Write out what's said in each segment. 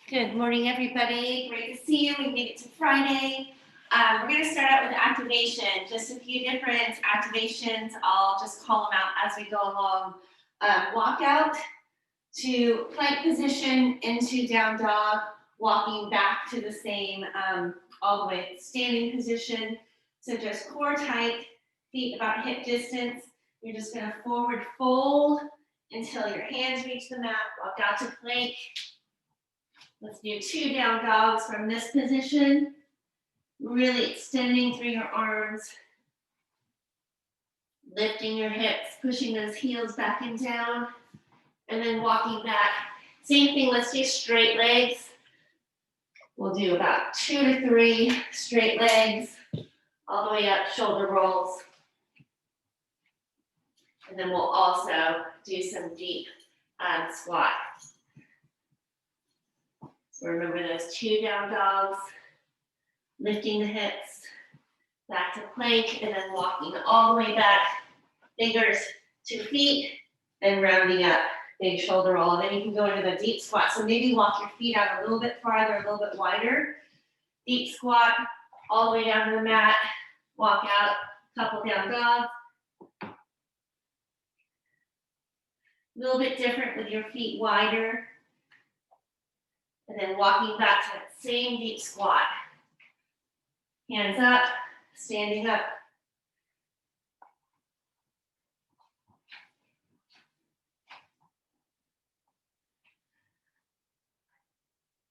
Good morning, everybody. Great to see you. We made it to Friday. We're going to start out with activation. Just a few different activations. I'll just call them out as we go along. Walk out to plank position into down dog, walking back to the same all the way standing position. So just core tight, feet about hip distance. You're just going to forward fold until your hands reach the mat. Walk out to plank. Let's do 2 down dogs from this position. Really extending through your arms. Lifting your hips, pushing those heels back and down. And then walking back. Same thing, let's do straight legs. We'll do about 2 to 3 straight legs. All the way up, shoulder rolls. And then we'll also do some deep squat. So remember those 2 down dogs, lifting the hips, back to plank, and then walking all the way back, fingers to feet, and rounding up, big shoulder roll. And then you can go into the deep squat. So maybe walk your feet out a little bit farther, a little bit wider. Deep squat, all the way down to the mat, walk out, couple down dogs. A little bit different with your feet wider. And then walking back to that same deep squat. Hands up, standing up.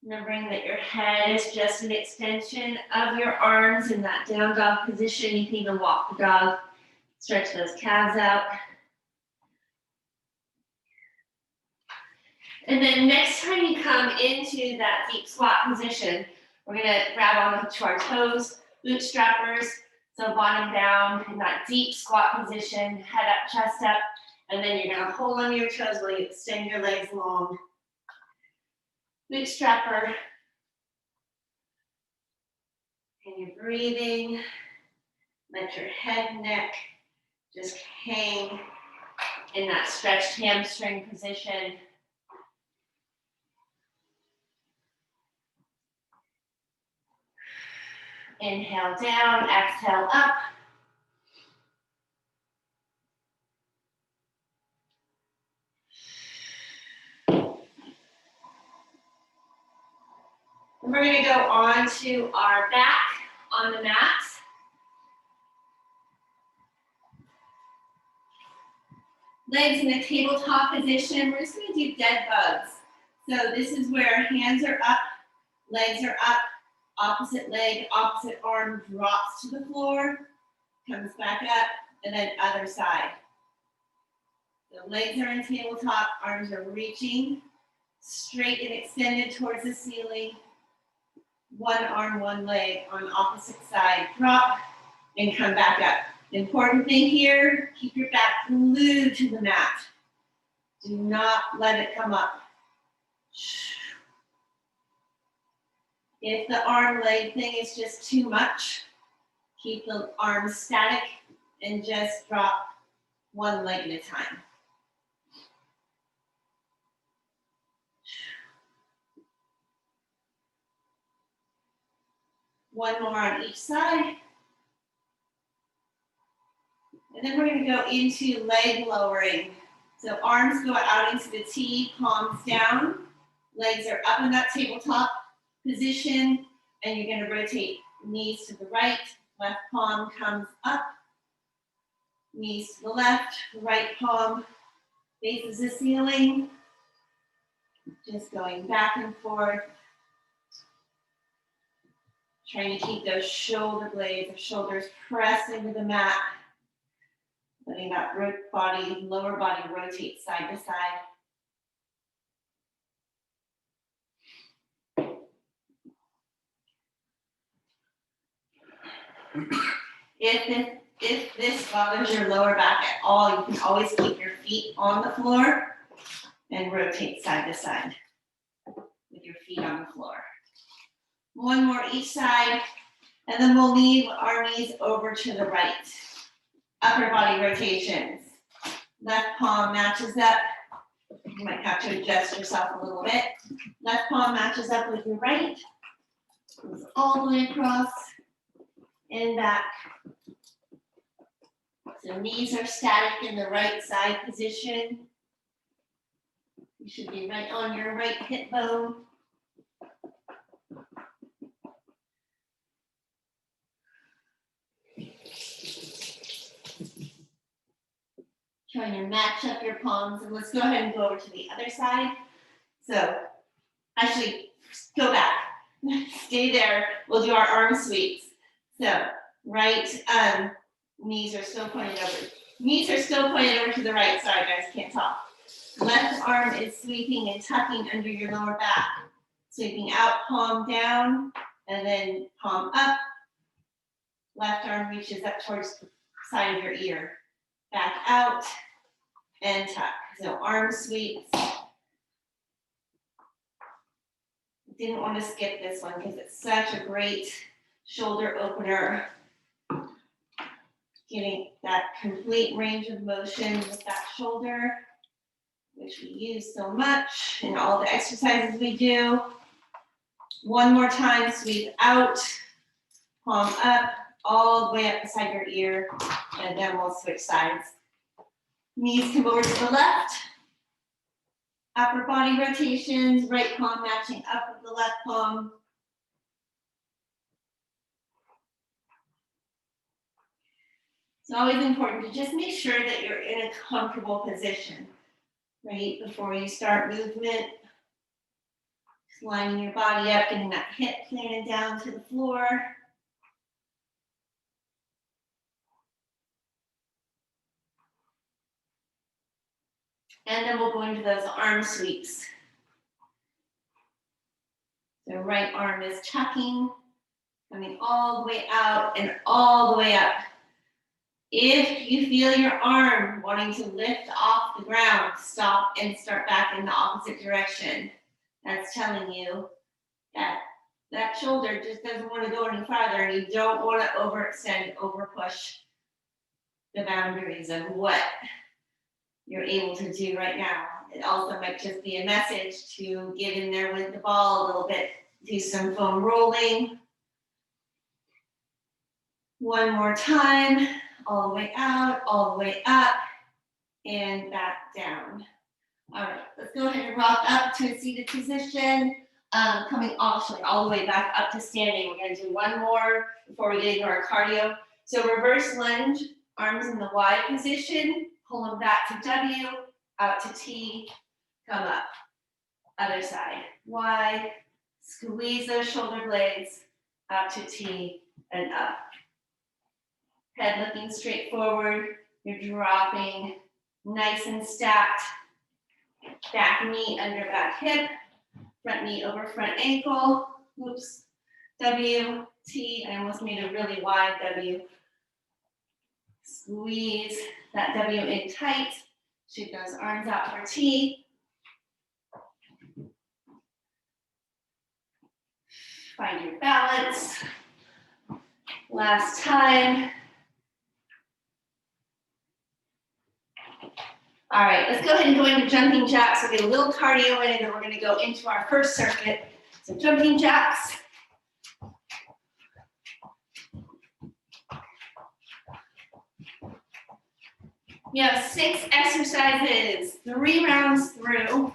Remembering that your head is just an extension of your arms in that down dog position. You can even walk the dog, stretch those calves out. And then next time you come into that deep squat position, we're gonna grab onto our toes, bootstrappers, so bottom down in that deep squat position, head up, chest up, and then you're gonna hold on your toes while you extend your legs long. Bootstrapper. And you're breathing. Let your head and neck just hang in that stretched hamstring position. Inhale down, exhale up. And we're going to go on to our back on the mat. Legs in a tabletop position. We're just going to do dead bugs. So this is where hands are up, legs are up, opposite leg, opposite arm drops to the floor, comes back up, and then other side. So legs are in tabletop, arms are reaching straight and extended towards the ceiling. One arm, one leg on opposite side, drop and come back up. The important thing here, keep your back glued to the mat. Do not let it come up. If the arm leg thing is just too much, keep the arms static and just drop one leg at a time. One more on each side. And then we're going to go into leg lowering. So arms go out into the T, palms down. Legs are up in that tabletop position. And you're going to rotate knees to the right. Left palm comes up. Knees to the left. Right palm faces the ceiling. Just going back and forth. Trying to keep those shoulder blades or shoulders pressed into the mat. Letting that lower body rotate side to side. If this bothers your lower back at all, you can always keep your feet on the floor and rotate side to side with your feet on the floor. One more each side, and then we'll leave our knees over to the right. Upper body rotations. Left palm matches up. You might have to adjust yourself a little bit. Left palm matches up with your right. Goes all the way across and back. So knees are static in the right side position. You should be right on your right hip bone. Trying to match up your palms, and let's go ahead and go over to the other side. So actually, go back. Stay there. We'll do our arm sweeps. So right knees are still pointed over. Knees are still pointed over to the right side, guys. Can't talk. Left arm is sweeping and tucking under your lower back. Sweeping out, palm down, and then palm up. Left arm reaches up towards the side of your ear. Back out and tuck. So arm sweeps. Didn't want to skip this one because it's such a great shoulder opener. Getting that complete range of motion with that shoulder, which we use so much in all the exercises we do. One more time, sweep out, palm up, all the way up beside your ear, and then we'll switch sides. Knees come over to the left. Upper body rotations, right palm matching up with the left palm. It's always important to just make sure that you're in a comfortable position, right? Before you start movement. Just lining your body up, getting that hip planted down to the floor. And then we'll go into those arm sweeps. The right arm is tucking, coming all the way out and all the way up. If you feel your arm wanting to lift off the ground, stop and start back in the opposite direction. That's telling you that that shoulder just doesn't want to go any farther, and you don't want to overextend, overpush the boundaries of what you're able to do right now. It also might just be a message to get in there with the ball a little bit, do some foam rolling. One more time, all the way out, all the way up, and back down. All right, let's go ahead and rock up to a seated position. Coming all the way back up to standing. We're gonna do one more before we get into our cardio. So reverse lunge, arms in the Y position, pull them back to W, out to T, come up. Other side, Y, squeeze those shoulder blades, out to T and up. Head looking straight forward, you're dropping nice and stacked. Back knee under back hip, front knee over front ankle. Oops. W, T, I almost made a really wide W. Squeeze that W in tight. Shoot those arms out for T. Find your balance. Last time. All right, let's go ahead and go into jumping jacks. We'll get a little cardio in, and then we're going to go into our first circuit. So jumping jacks. We have 6 exercises, 3 rounds through,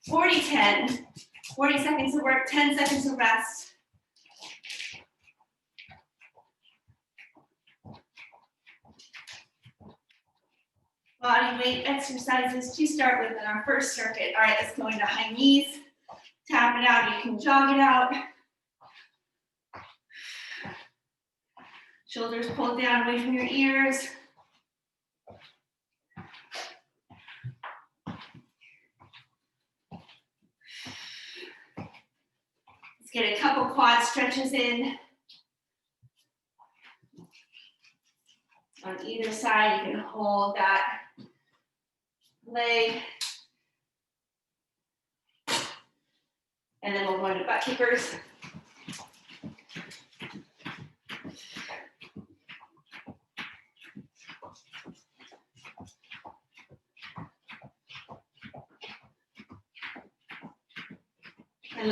40-10, 40 seconds of work, 10 seconds of rest. Body weight exercises to start with in our first circuit. All right, let's go into high knees. Tap it out, you can jog it out. Shoulders pulled down away from your ears. Let's get a couple quad stretches in. On either side, you can hold that leg. And then we'll go into butt kickers.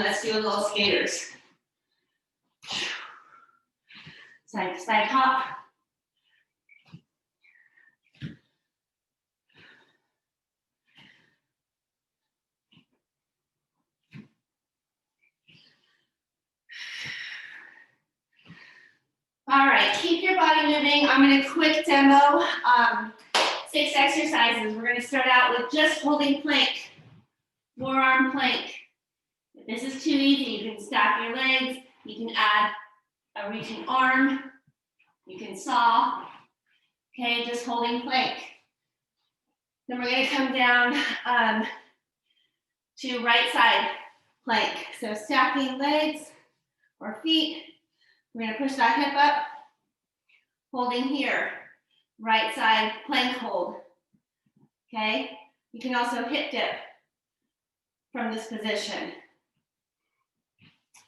let's do a little skaters. Side to side hop. All right, keep your body moving. I'm gonna quick demo 6 exercises. We're gonna start out with just holding plank, forearm plank. If this is too easy, you can stack your legs, you can add a reaching arm, you can saw, okay, just holding plank. Then we're gonna come down to right side plank. So stacking legs or feet. We're gonna push that hip up, holding here, right side plank hold, okay? You can also hip dip from this position.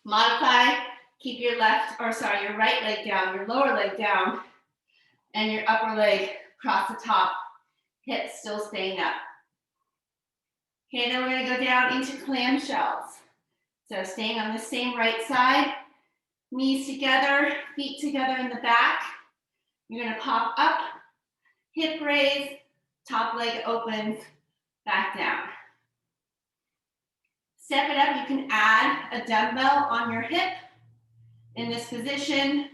Modify, keep your your right leg down, your lower leg down, and your upper leg across the top, hips still staying up. Okay, then we're gonna go down into clamshells. So staying on the same right side, knees together, feet together in the back. You're gonna pop up, hip raise, top leg opens, back down. Step it up, you can add a dumbbell on your hip in this position.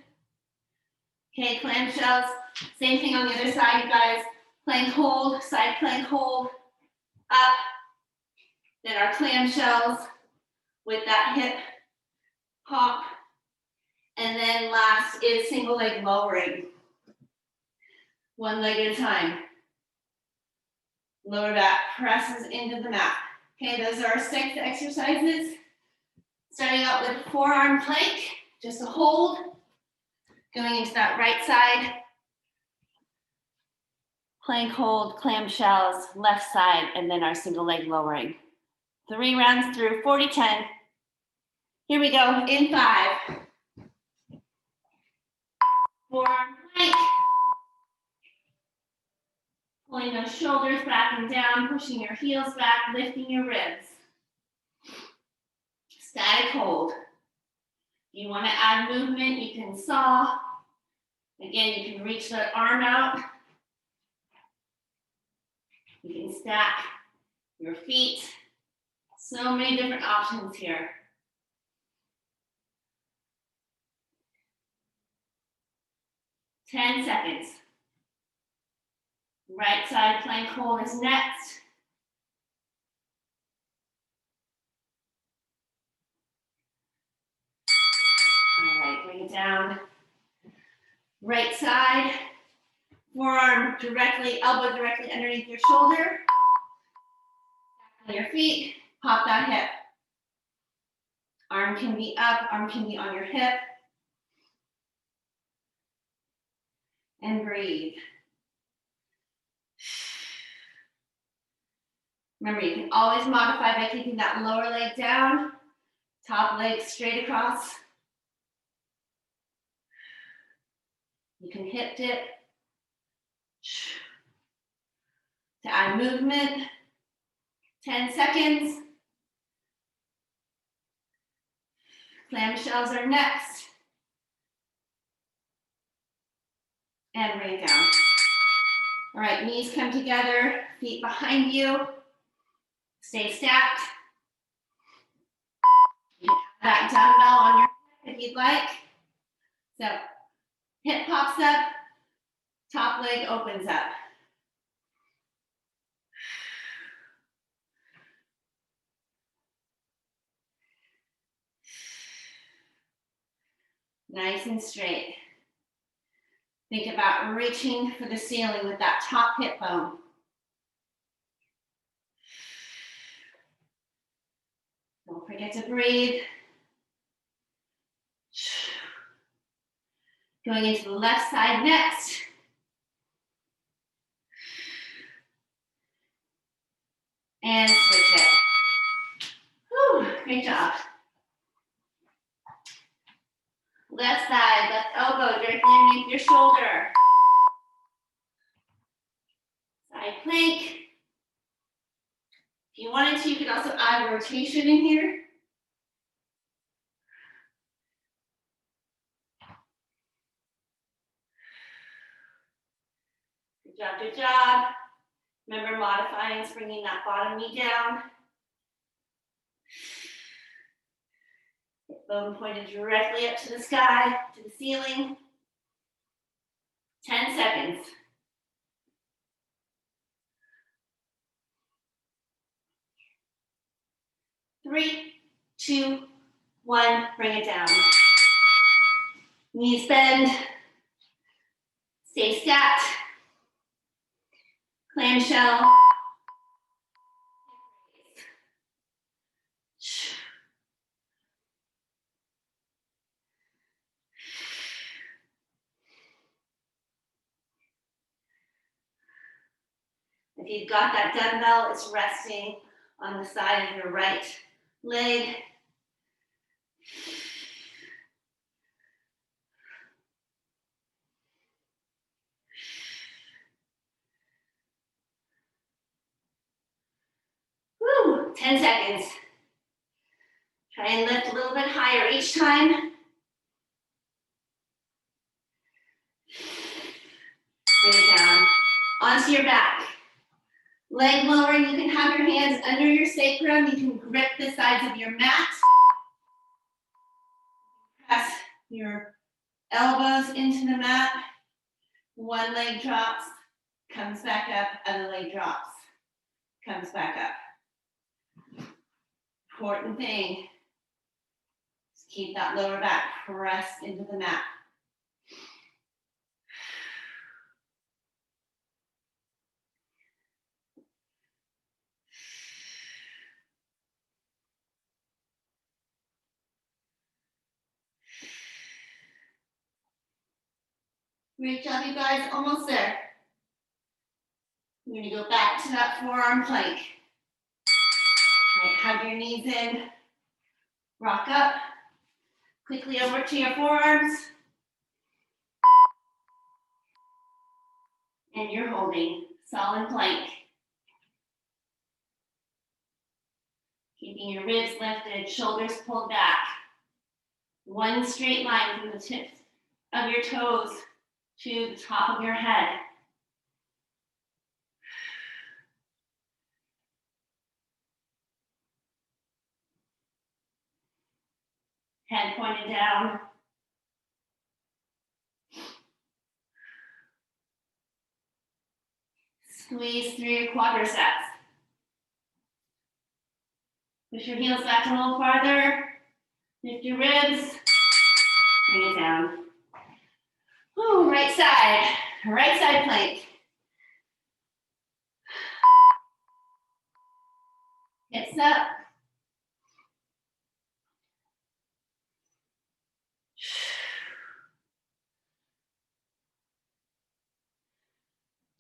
Okay, clamshells, same thing on the other side, you guys. Plank hold, side plank hold, up. Then our clamshells with that hip pop. And then last is single leg lowering. One leg at a time. Lower back presses into the mat. Okay, those are our 6 exercises. Starting out with forearm plank, just a hold. Going into that right side. Plank hold, clamshells, left side, and then our single leg lowering. 3 rounds through, 40-10. Here we go, in 5. Forearm plank. Pulling those shoulders back and down, pushing your heels back, lifting your ribs. Static hold. If you want to add movement, you can saw. Again, you can reach the arm out. You can stack your feet. So many different options here. Ten seconds. Right side plank hold is next. All right, bring it down. Right side, forearm directly, elbow directly underneath your shoulder. On your feet, pop that hip. Arm can be up, arm can be on your hip. And breathe. Remember, you can always modify by keeping that lower leg down, top leg straight across. You can hip dip. To add movement, 10 seconds. Clamshells are next. And bring it down. All right, knees come together, feet behind you. Stay stacked. You can add that dumbbell on your hip if you'd like. So hip pops up, top leg opens up. Nice and straight. Think about reaching for the ceiling with that top hip bone. Don't forget to breathe. Going into the left side next. And switch it. Whew, great job. Left side, left elbow directly underneath your shoulder. Side plank. If you wanted to, you could also add rotation in here. Good job, good job. Remember modifying, bringing that bottom knee down. Bone pointed directly up to the sky, to the ceiling. 10 seconds. 3, 2, 1, bring it down. Knees bend. Stay stacked. Clamshell. If you've got that dumbbell, it's resting on the side of your right leg. Woo, 10 seconds. Try and lift a little bit higher each time. Bring it down. Onto your back. Leg lowering, you can have your hands under your sacrum. You can grip the sides of your mat. Press your elbows into the mat. One leg drops, comes back up, other leg drops, comes back up. Important thing is keep that lower back pressed into the mat. Great job, you guys, almost there. We're gonna go back to that forearm plank. All right, hug your knees in, rock up, quickly over to your forearms. And you're holding solid plank. Keeping your ribs lifted, shoulders pulled back. One straight line from the tips of your toes to the top of your head. Head pointed down. Squeeze through your quadriceps. Push your heels back a little farther. Lift your ribs. Bring it down. Ooh, right side plank. Hips up.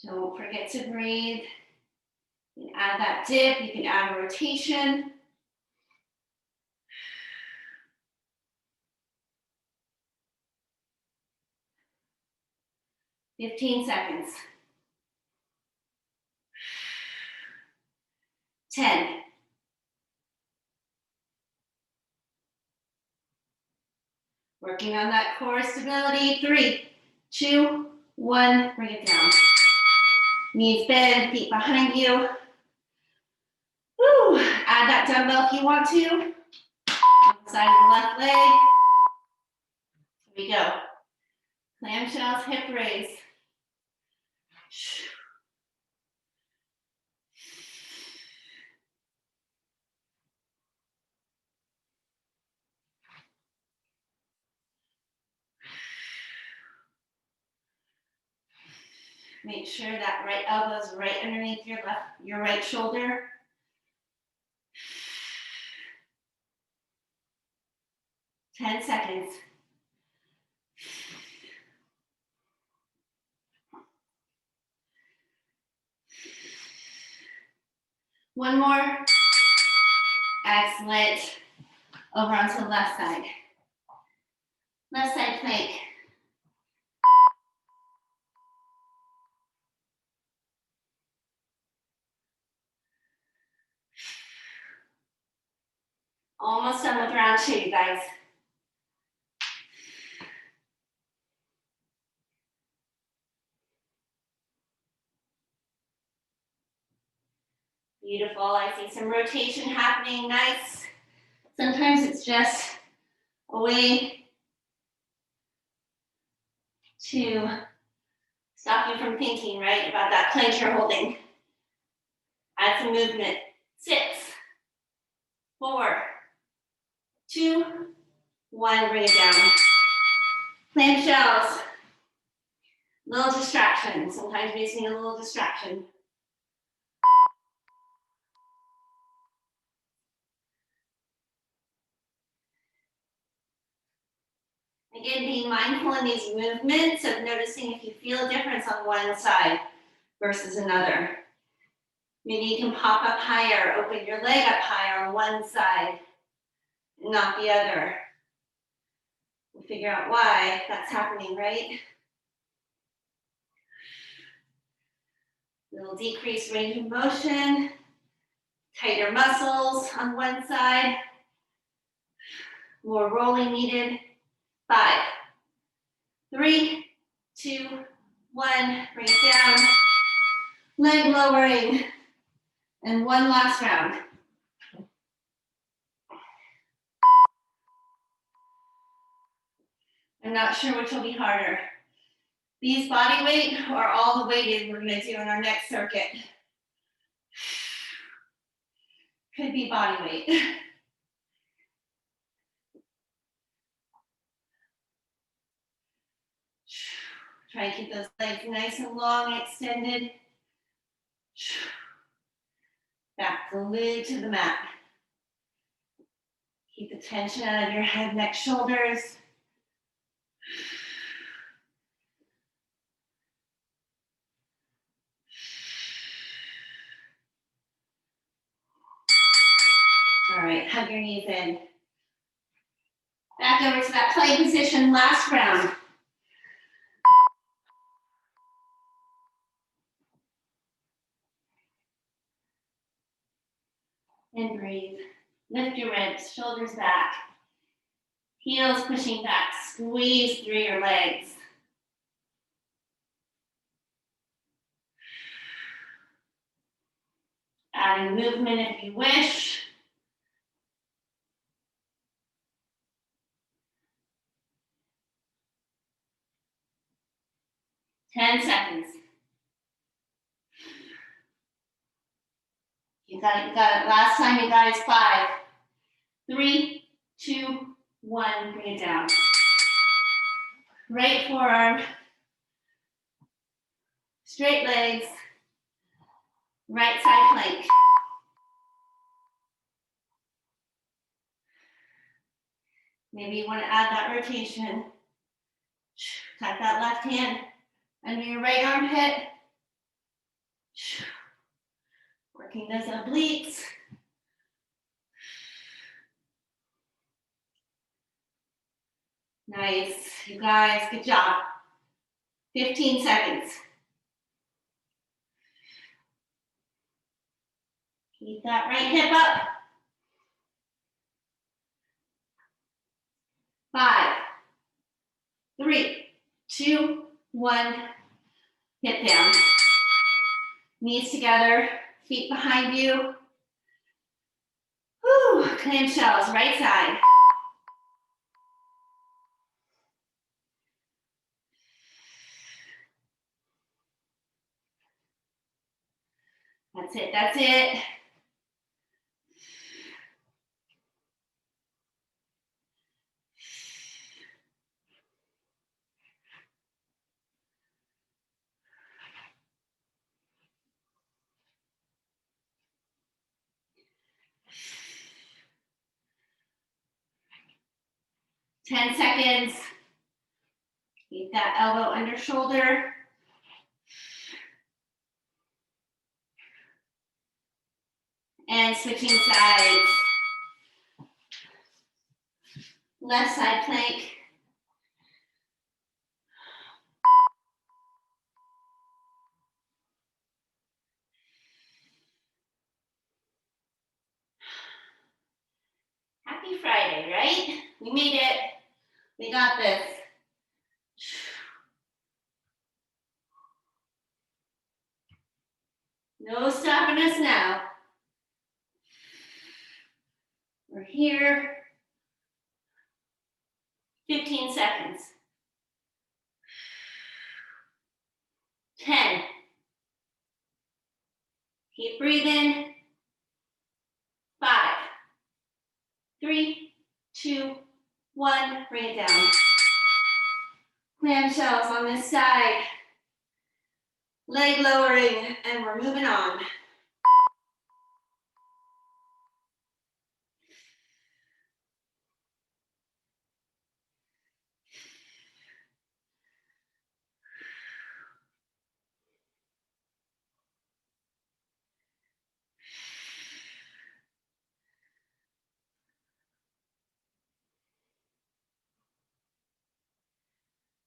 Don't forget to breathe. You can add that dip, you can add a rotation. Fifteen seconds. 10. Working on that core stability. 3, 2, 1, bring it down. Knees bend, feet behind you. Woo. Add that dumbbell if you want to. On the side of the left leg. Here we go. Clamshells, hip raise. Make sure that right elbow is right underneath your right shoulder. Ten seconds. One more. Excellent. Over onto the left side. Left side plank. Almost done with round 2, you guys. Beautiful. I see some rotation happening. Nice. Sometimes it's just a way to stop you from thinking, right, about that plank you're holding. Add some movement. 6, 4, 2, 1. Bring it down. Plank shells. Little distraction. Sometimes we just need a little distraction. Again, being mindful in these movements of noticing if you feel a difference on one side versus another. Maybe you can pop up higher, open your leg up higher on one side, not the other. We'll figure out why that's happening, right? Little decreased range of motion, tighter muscles on one side, more rolling needed. 5, 3, 2, 1, bring it down. Leg lowering. And one last round. I'm not sure which will be harder. These body weight or all the weighted we're gonna do in our next circuit. Could be body weight. Try and keep those legs nice and long, extended. Back glued to the mat. Keep the tension out of your head, neck, shoulders. All right, hug your knees in. Back over to that plank position, last round. And breathe. Lift your ribs, shoulders back. Heels pushing back, squeeze through your legs. Adding movement if you wish. Ten seconds. You got it, you got it. Last time you got it is 5, 3, 2, 1. Bring it down. Right forearm. Straight legs. Right side plank. Maybe you want to add that rotation. Tuck that left hand under your right armpit. Working those obliques. Nice, you guys, good job. 15 seconds. Keep that right hip up. 5, 3, 2, 1. Hip down. Knees together, feet behind you. Whew, clamshells, right side. That's it, that's it. Ten seconds. Keep that elbow under shoulder. And switching sides. Left side plank. Happy Friday, right? We made it. We got this. No stopping us now. We're here. 15 seconds. 10. Keep breathing. 5, 3, 2, 1. Bring it down. Clamshells on this side. Leg lowering, and we're moving on.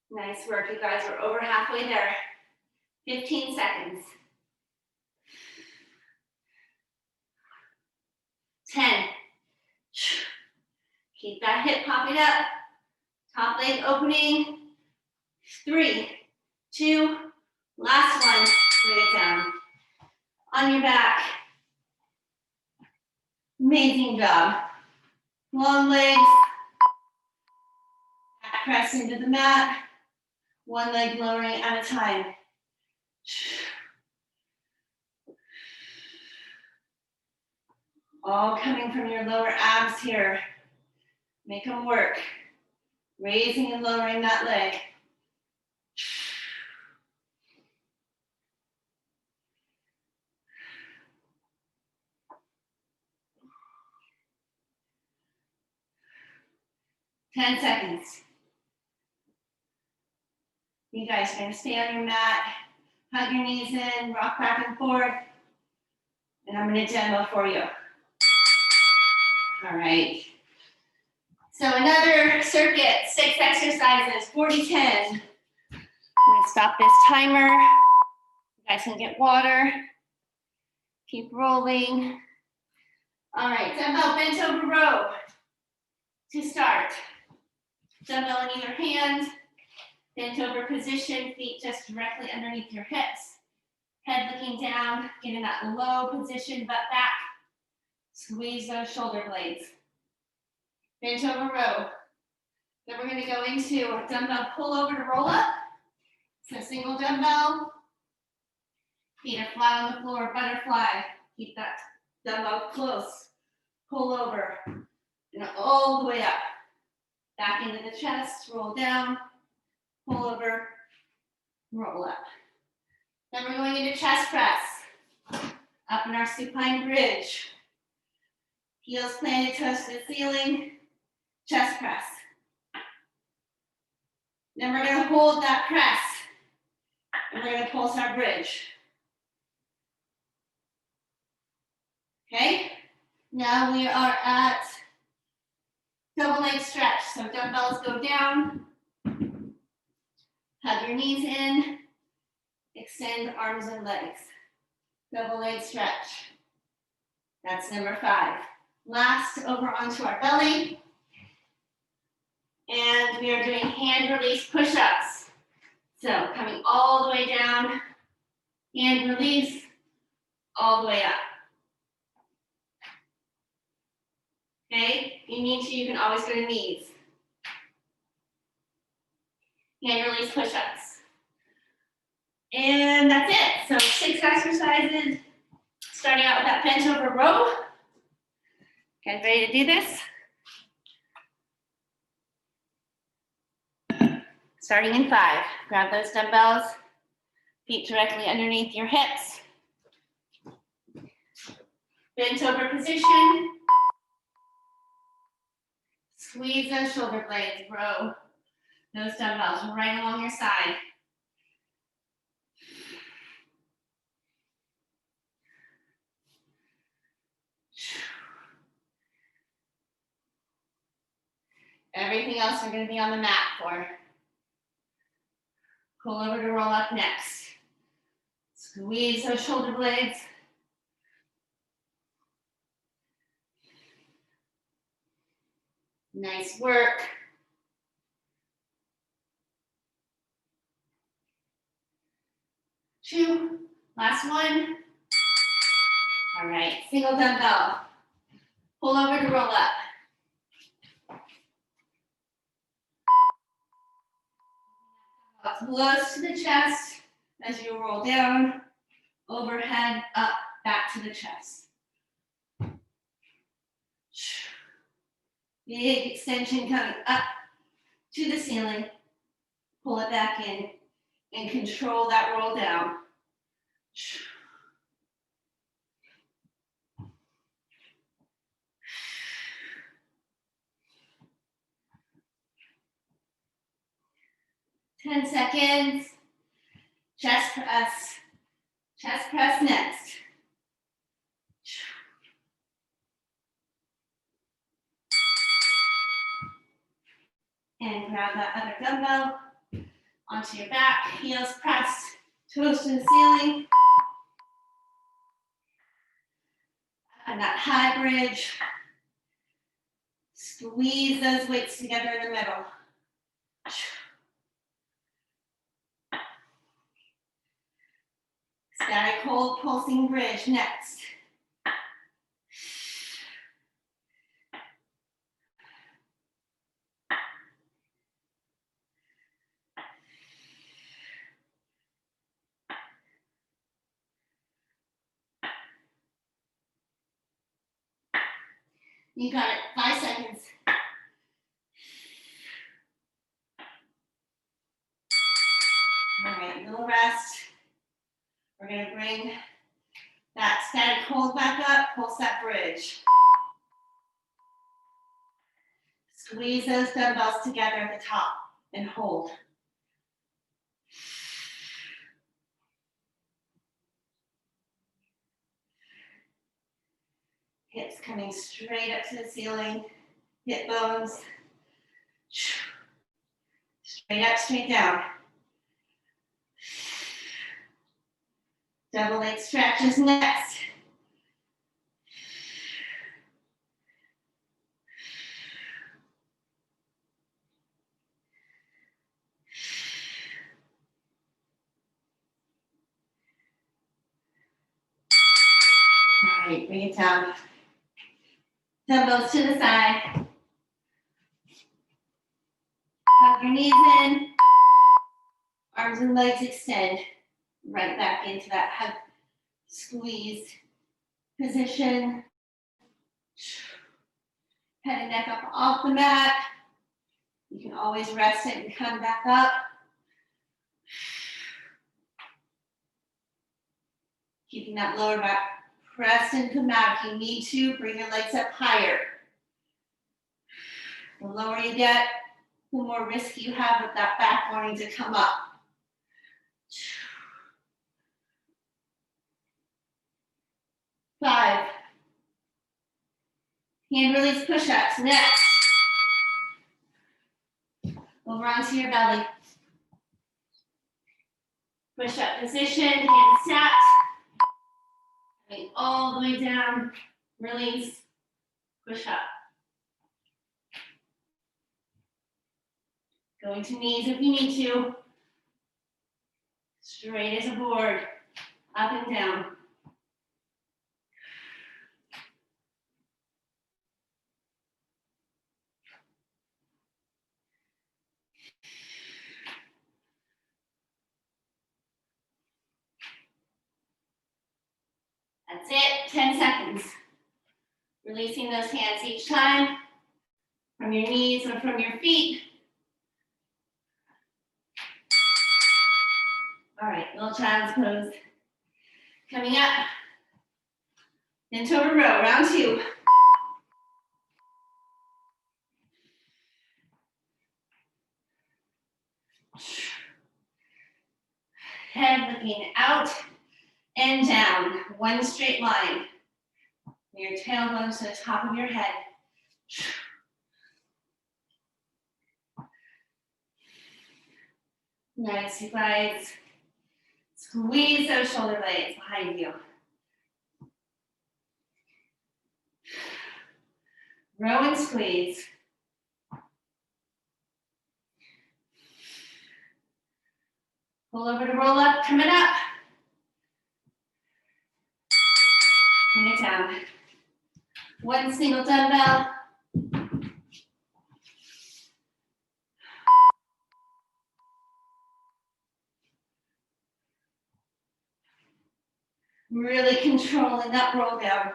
Nice work, you guys. We're over halfway there. 15 seconds. 10. Keep that hip popping up. Top leg opening. 3, 2, last one. Lay it down. On your back. Amazing job. Long legs. Back press into the mat. One leg lowering at a time. All coming from your lower abs here. Make them work. Raising and lowering that leg. Ten seconds. You guys are gonna stay on your mat, hug your knees in, rock back and forth, and I'm gonna demo for you. All right. So another circuit, 6 exercises, 40-10. I'm gonna stop this timer. You guys can get water. Keep rolling. All right, dumbbell bent over row to start. Dumbbell in either hand, bent over position, feet just directly underneath your hips. Head looking down, get in that low position, butt back. Squeeze those shoulder blades. Bent over row. Then we're gonna go into a dumbbell pull over to roll up. So single dumbbell, feet are flat on the floor, butterfly. Keep that dumbbell close. Pull over, and all the way up. Back into the chest, roll down, pull over, roll up. Then we're going into chest press. Up in our supine bridge. Heels planted, toes to the ceiling, chest press. Then we're gonna hold that press, and we're gonna pulse our bridge. Okay? Now we are at double leg stretch. So dumbbells go down, hug your knees in, extend arms and legs. Double leg stretch. That's number 5. Last, over onto our belly. And we are doing hand release push-ups. So coming all the way down, hand release, all the way up. Okay, if you need to, you can always go to knees. Hand release push-ups. And that's it. So 6 exercises, starting out with that bent over row. Guys ready to do this? Starting in 5, grab those dumbbells, feet directly underneath your hips. Bent over position. Squeeze those shoulder blades, row those dumbbells right along your side. Everything else we're going to be on the mat for. Pull over to roll up next. Squeeze those shoulder blades. Nice work. Two, last one. All right, single dumbbell. Pull over to roll up. close to the chest as you roll down, overhead, up, back to the chest. Big extension coming up to the ceiling. Pull it back in and control that roll down. 10 seconds. Chest press next. And grab that other dumbbell onto your back, heels pressed, toes to the ceiling. And that high bridge. Squeeze those weights together in the middle. Static hold, pulsing bridge next. You got it, 5 seconds. All right, little rest. We're gonna bring that static hold back up, pulse that bridge. Squeeze those dumbbells together at the top and hold. Hips coming straight up to the ceiling, hip bones. Straight up, straight down. Double leg stretches next. All right, bring it down. Dumbbells to the side. Hug your knees in. Arms and legs extend. Right back into that hug, squeeze position. Head and neck up off the mat. You can always rest it and come back up. Keeping that lower back pressed and come out. If you need to, bring your legs up higher. The lower you get, the more risk you have with that back wanting to come up. 5. Hand release push-ups. Next. Over onto your belly. Push-up position, hands stacked. Coming all the way down. Release. Push up. Going to knees if you need to. Straight as a board. Up and down. That's it, 10 seconds. Releasing those hands each time from your knees or from your feet. All right, little child's pose. Coming up, into a row, round 2. Head looking out and down, one straight line. Your tailbone to the top of your head. Nice, you guys. Squeeze those shoulder blades behind you. Row and squeeze. Pull over to roll up, coming up. Bring it down. One single dumbbell. Really controlling that roll down.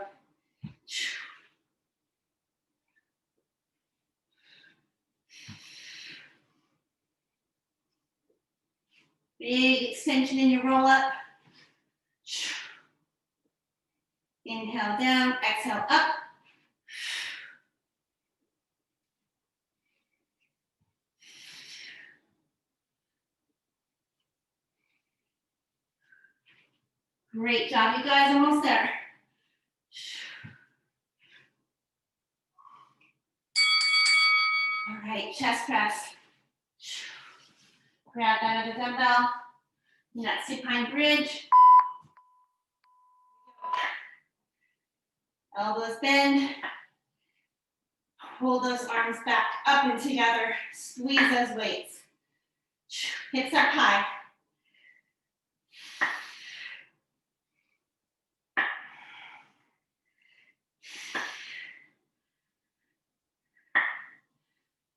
Big extension in your roll up. Inhale down, exhale up. Great job, you guys, almost there. All right, chest press. Grab that other dumbbell. In that supine bridge. Elbows bend. Pull those arms back up and together. Squeeze those weights. Hips up high.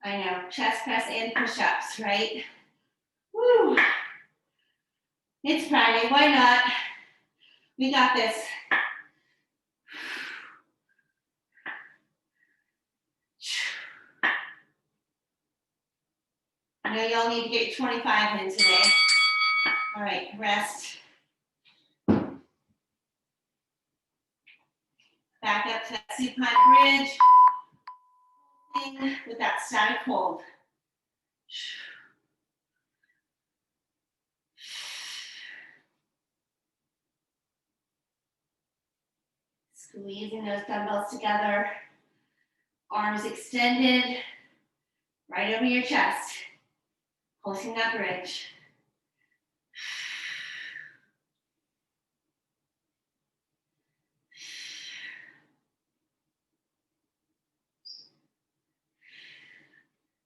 I know, chest press and push-ups, right? Woo! It's Friday, why not? We got this. I know y'all need to get your 25 in today. All right, rest. Back up to that supine bridge. With that static hold. Squeezing those dumbbells together. Arms extended. Right over your chest. Pulsing that bridge.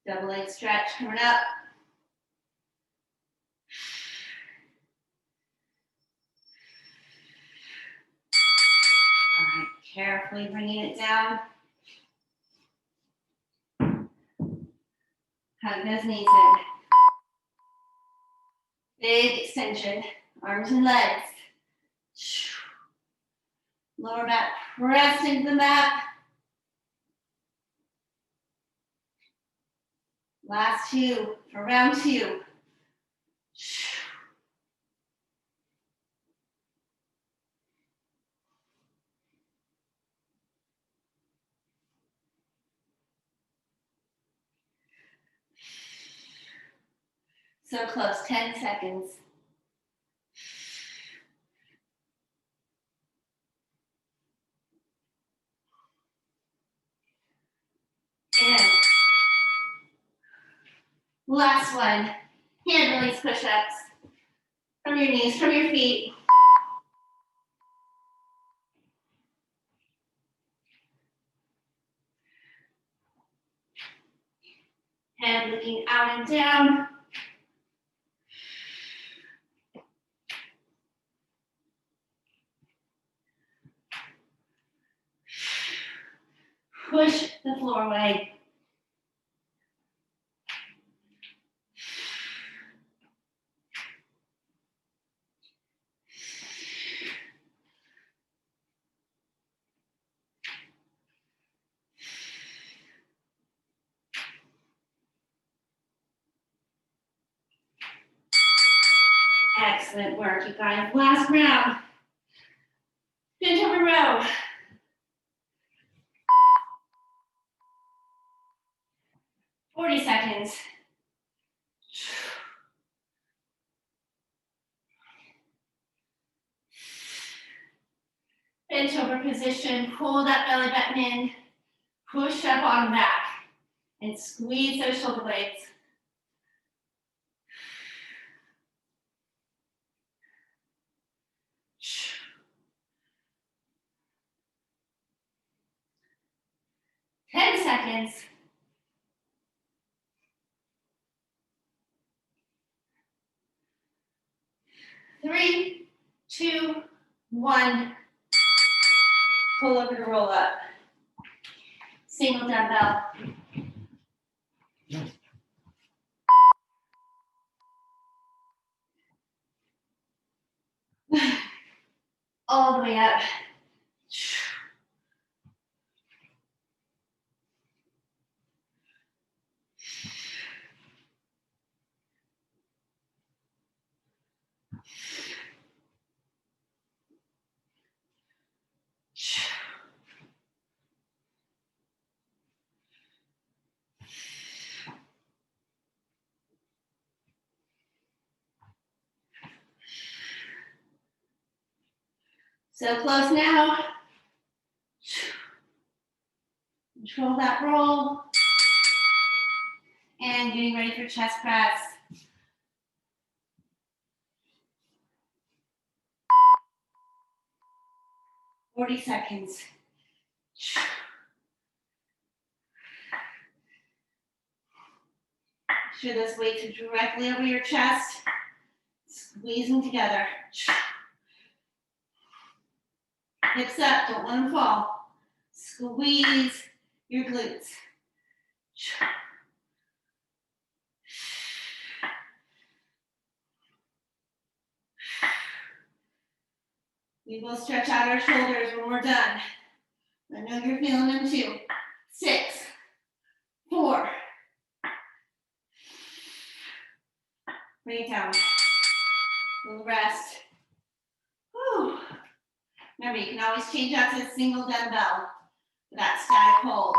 Double leg stretch coming up. All right, carefully bringing it down. Hug those knees in. Big extension, arms and legs. Lower back pressed into the mat. Last two for round two. So close, 10 seconds. And last one, hand release push-ups. From your knees, from your feet. Head looking out and down. Push the floor away. Excellent work, you guys. Last round. Bend over row. Forty seconds. Bent over position, pull that belly button in, push up on back, and squeeze those shoulder blades. Ten seconds. 3, 2, 1. Pull over to roll up. Single dumbbell. all the way up. So close now. Control that roll. And getting ready for chest press. Forty seconds. Make sure those weights are directly over your chest. Squeeze them together. Hips up, don't let them fall. Squeeze your glutes. We will stretch out our shoulders when we're done. I know you're feeling them too. 6, 4. Bring it down. A little rest. Whew. Remember, you can always change out to a single dumbbell for that static hold.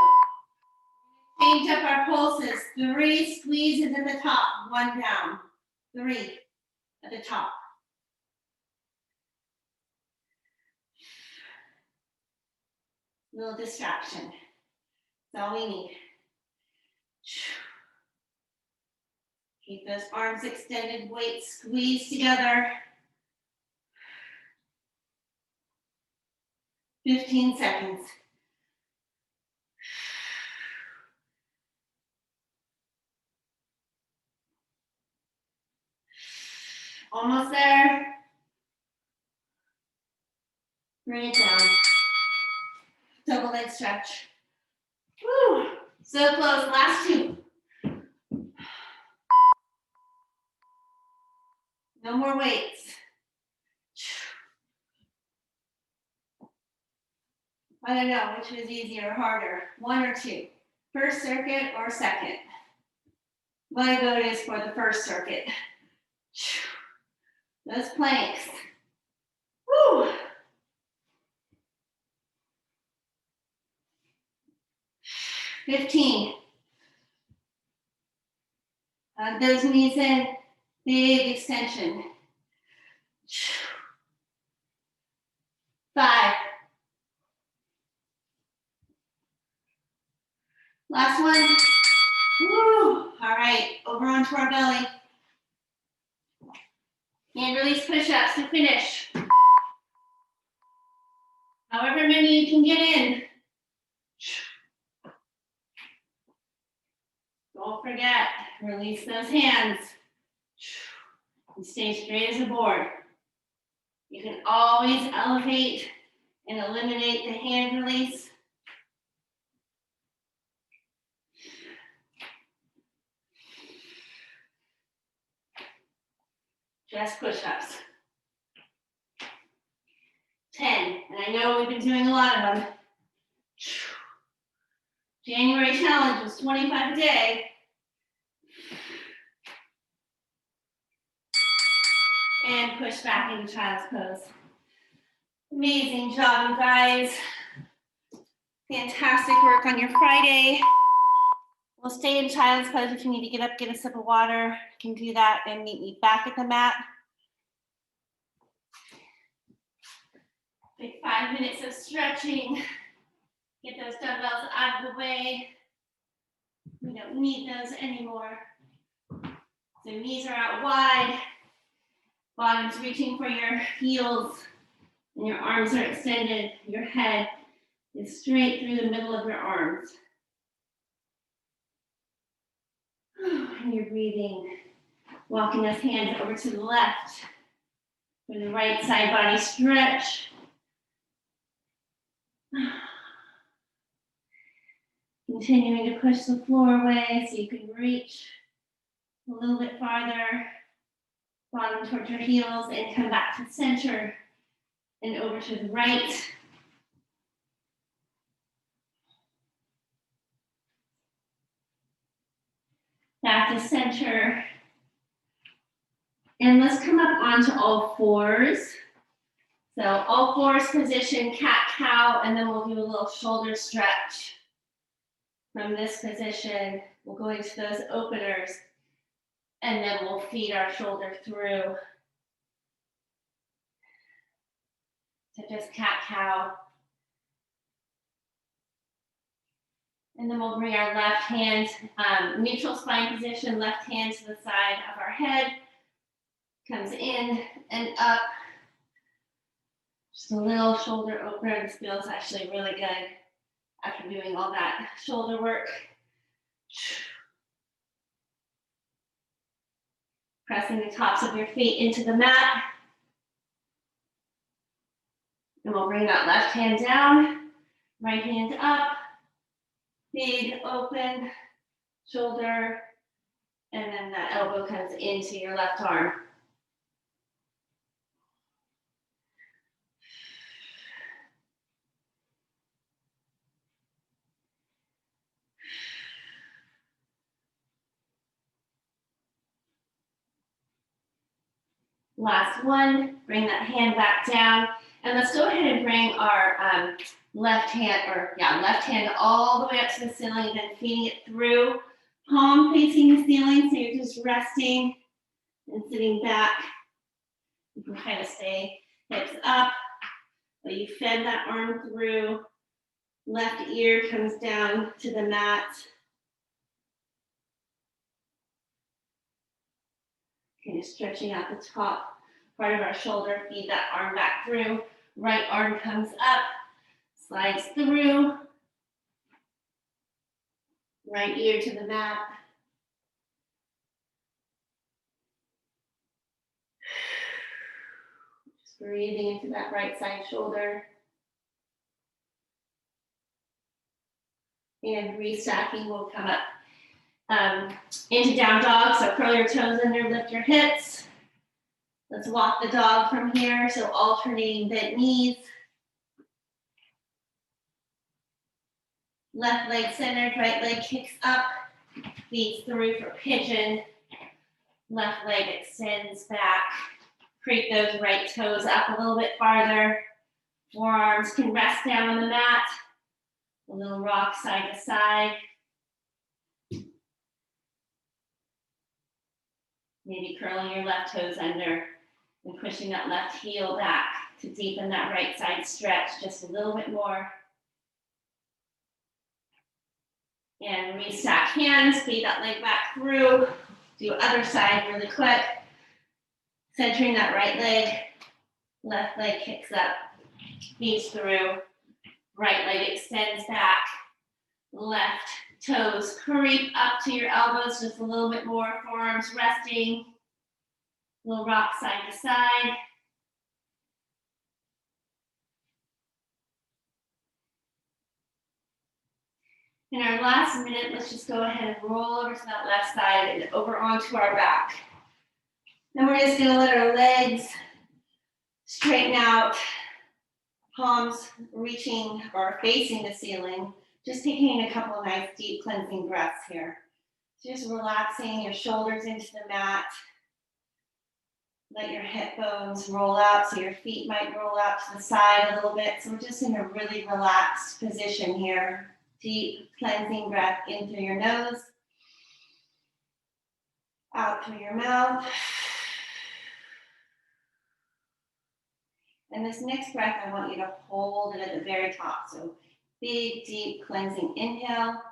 Change up our pulses. 3 squeezes at the top, 1 down. 3 at the top. Little distraction. That's all we need. Keep those arms extended, weights squeezed together. 15 seconds. Almost there. Bring it down. Double leg stretch. Woo. So close, last 2. No more weights. I don't know which was easier or harder, 1 or 2. First circuit or second? My vote is for the first circuit. Those planks. Woo. 15. Hug those knees in, big extension. 5. Last one. Woo. All right, over onto our belly. And release push-ups to finish. However many you can get in. Don't forget, release those hands. And stay straight as a board. You can always elevate and eliminate the hand release. Just push-ups. 10, and I know we've been doing a lot of them. January challenge was 25 a day. And push back into child's pose. Amazing job, you guys. Fantastic work on your Friday. We'll stay in child's pose. If you need to get up, get a sip of water, you can do that and meet me back at the mat. Take 5 minutes of stretching. Get those dumbbells out of the way. We don't need those anymore. So knees are out wide. Bottom's reaching for your heels. And your arms are extended. Your head is straight through the middle of your arms. And you're breathing. Walking those hands over to the left. For the right side body stretch. Continuing to push the floor away so you can reach a little bit farther. Bottom towards your heels and come back to center. and over to the right. Back to center. And let's come up onto all fours. So all fours position, cat-cow, and then we'll do a little shoulder stretch. From this position, we'll go into those openers, and then we'll feed our shoulder through to just cat-cow. And then we'll bring our left hand, neutral spine position, left hand to the side of our head, comes in and up. Just a little shoulder opener. This feels actually really good after doing all that shoulder work. Pressing the tops of your feet into the mat. And we'll bring that left hand down, right hand up, big open shoulder, and then that elbow comes into your left arm. Last one, bring that hand back down. And let's go ahead and bring our left hand all the way up to the ceiling, then feeding it through, palm facing the ceiling, so you're just resting and sitting back. You can kind of stay hips up, but you fed that arm through. Left ear comes down to the mat. Kind of stretching out the top part of our shoulder, feed that arm back through. Right arm comes up, slides through. Right ear to the mat. Just breathing into that right side shoulder. And restacking will come up into down dog. So curl your toes under, lift your hips. Let's walk the dog from here. So alternating bent knees. Left leg centered, right leg kicks up, feet through for pigeon. Left leg extends back. Creep those right toes up a little bit farther. Forearms can rest down on the mat. A little rock side to side. Maybe curling your left toes under and pushing that left heel back to deepen that right side stretch just a little bit more. And restack hands, feed that leg back through. Do other side really quick. Centering that right leg, left leg kicks up, feeds through. Right leg extends back. Left toes creep up to your elbows just a little bit more. Forearms resting. Little rock side to side. In our last minute, let's just go ahead and roll over to that left side and over onto our back. Then we're just gonna let our legs straighten out, palms reaching or facing the ceiling. Just taking a couple of nice deep cleansing breaths here. Just relaxing your shoulders into the mat. Let your hip bones roll out, so your feet might roll out to the side a little bit. So we're just in a really relaxed position here. Deep cleansing breath in through your nose, out through your mouth. And this next breath, I want you to hold it at the very top. So big, deep cleansing inhale.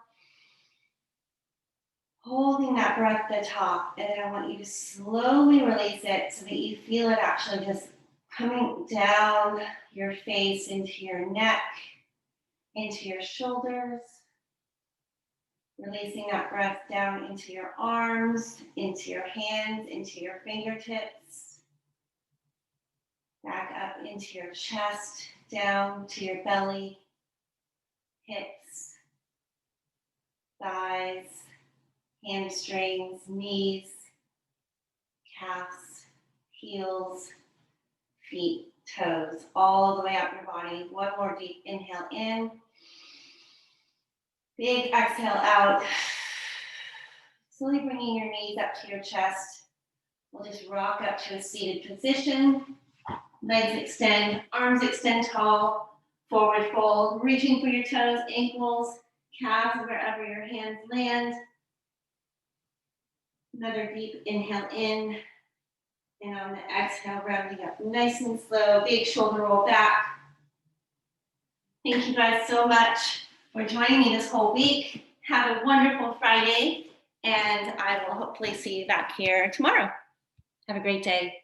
Holding that breath at the top, and then I want you to slowly release it so that you feel it actually just coming down your face into your neck, into your shoulders. Releasing that breath down into your arms, into your hands, into your fingertips. Back up into your chest, down to your belly, hips, thighs, hamstrings, knees, calves, heels, feet, toes all the way up your body. One more deep inhale in. Big exhale out. Slowly bringing your knees up to your chest. We'll just rock up to a seated position. Legs extend, arms extend tall, forward fold, reaching for your toes, ankles, calves, wherever your hands land. Another deep inhale in, and on the exhale, rounding up nice and slow, big shoulder roll back. Thank you guys so much for joining me this whole week. Have a wonderful Friday, and I will hopefully see you back here tomorrow. Have a great day.